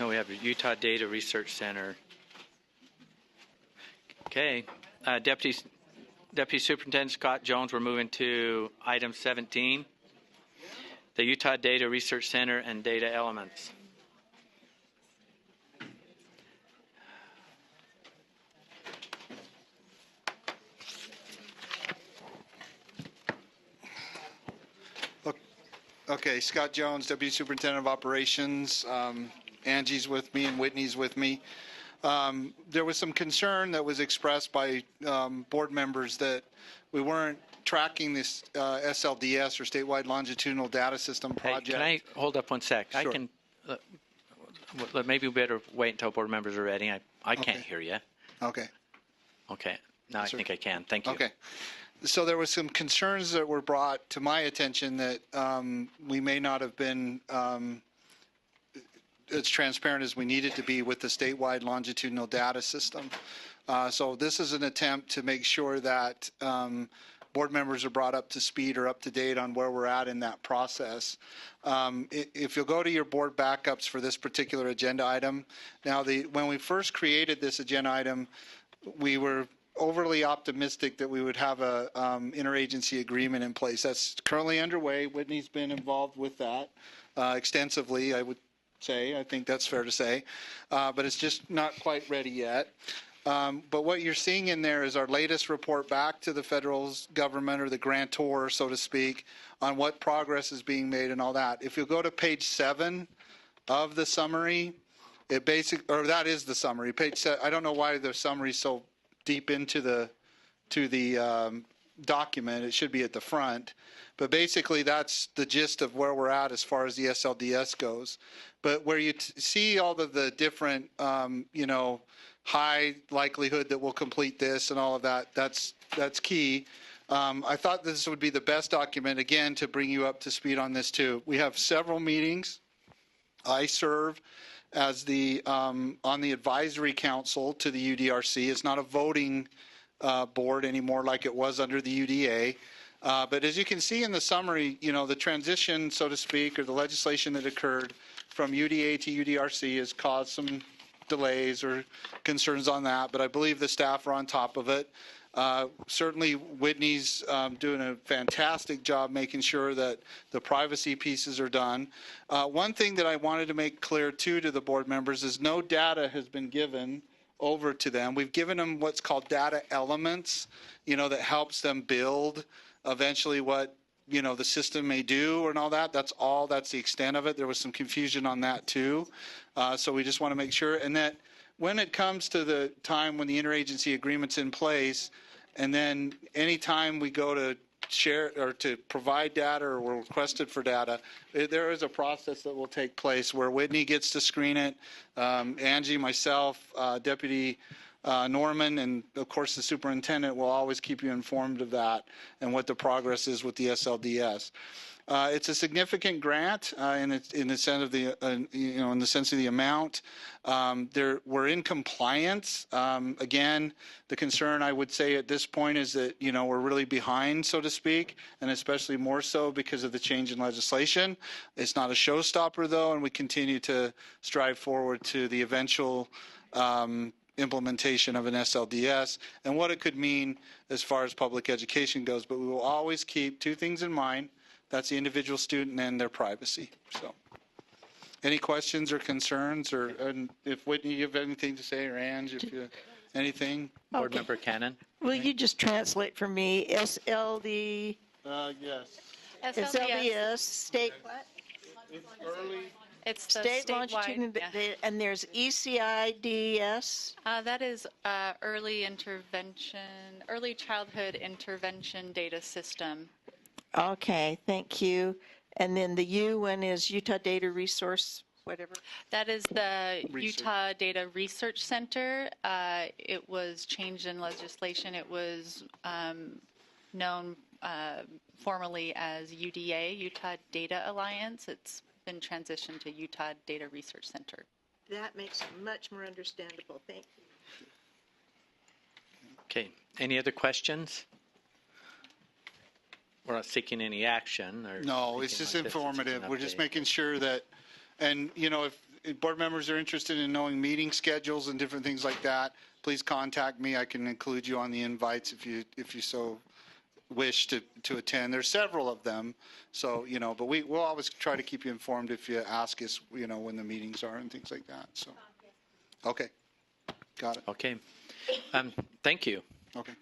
No, we have Utah Data Research Center. Okay. Deputy Superintendent Scott Jones, we're moving to item 17, the Utah Data Research Center and data elements. Okay, Scott Jones, Deputy Superintendent of Operations. Angie's with me and Whitney's with me. There was some concern that was expressed by board members that we weren't tracking this SLDS or Statewide Longitudinal Data System project. Hey, can I hold up one sec? Sure. I can. Maybe we better wait until board members are ready. I can't hear you. Okay. Okay. Now I think I can. Thank you. Okay. So there was some concerns that were brought to my attention that we may not have been as transparent as we needed to be with the statewide longitudinal data system. So this is an attempt to make sure that board members are brought up to speed or up to date on where we're at in that process. If you'll go to your board backups for this particular agenda item, now when we first created this agenda item, we were overly optimistic that we would have a interagency agreement in place. That's currently underway. Whitney's been involved with that extensively, I would say. I think that's fair to say. But it's just not quite ready yet. But what you're seeing in there is our latest report back to the federal government, or the grantor, so to speak, on what progress is being made and all that. If you go to page 7 of the summary, that is the summary. Page 7, I don't know why the summary is so deep into the document. It should be at the front. But basically, that's the gist of where we're at as far as the SLDS goes. But where you see all of the different, high likelihood that we'll complete this and all of that, that's key. I thought this would be the best document, again, to bring you up to speed on this too. We have several meetings. I serve as on the advisory council to the UDRC. It's not a voting board anymore like it was under the UDA. But as you can see in the summary, the transition, so to speak, or the legislation that occurred from UDA to UDRC has caused some delays or concerns on that, but I believe the staff are on top of it. Certainly Whitney's doing a fantastic job making sure that the privacy pieces are done. One thing that I wanted to make clear too to the board members is no data has been given over to them. We've given them what's called data elements, that helps them build eventually what the system may do and all that. That's the extent of it. There was some confusion on that too. So we just want to make sure, and that when it comes to the time when the interagency agreement's in place, and then any time we go to share or to provide data or we're requested for data, there is a process that will take place where Whitney gets to screen it, Angie, myself, Deputy Norman, and of course the superintendent will always keep you informed of that and what the progress is with the SLDS. It's a significant grant in the sense of the amount. We're in compliance. Again, the concern I would say at this point is that we're really behind, so to speak, and especially more so because of the change in legislation. It's not a showstopper though, and we continue to strive forward to the eventual implementation of an SLDS and what it could mean as far as public education goes. But we will always keep two things in mind. That's the individual student and their privacy. So any questions or concerns, and if Whitney, you have anything to say, or Ange, if you anything? Board Member Cannon. Will you just translate for me? SLD. Yes. SLDS. State what? It's early. It's the State statewide, longitudinal, and there's ECIDS. that is early childhood intervention data system. Okay, thank you. And then the U one is Utah Data Resource, whatever. That is the Utah Data Research Center. It was changed in legislation. It was known formally as UDA, Utah Data Alliance. It's been transitioned to Utah Data Research Center. That makes it much more understandable. Thank you. Okay. Any other questions? We're not seeking any action. No, it's just informative. We're just making sure that, and board members are interested in knowing meeting schedules and different things like that, please contact me. I can include you on the invites if you so wish to attend. There's several of them, so but we'll always try to keep you informed if you ask us, when the meetings are and things like that. So, okay, got it. Okay. Thank you. Okay.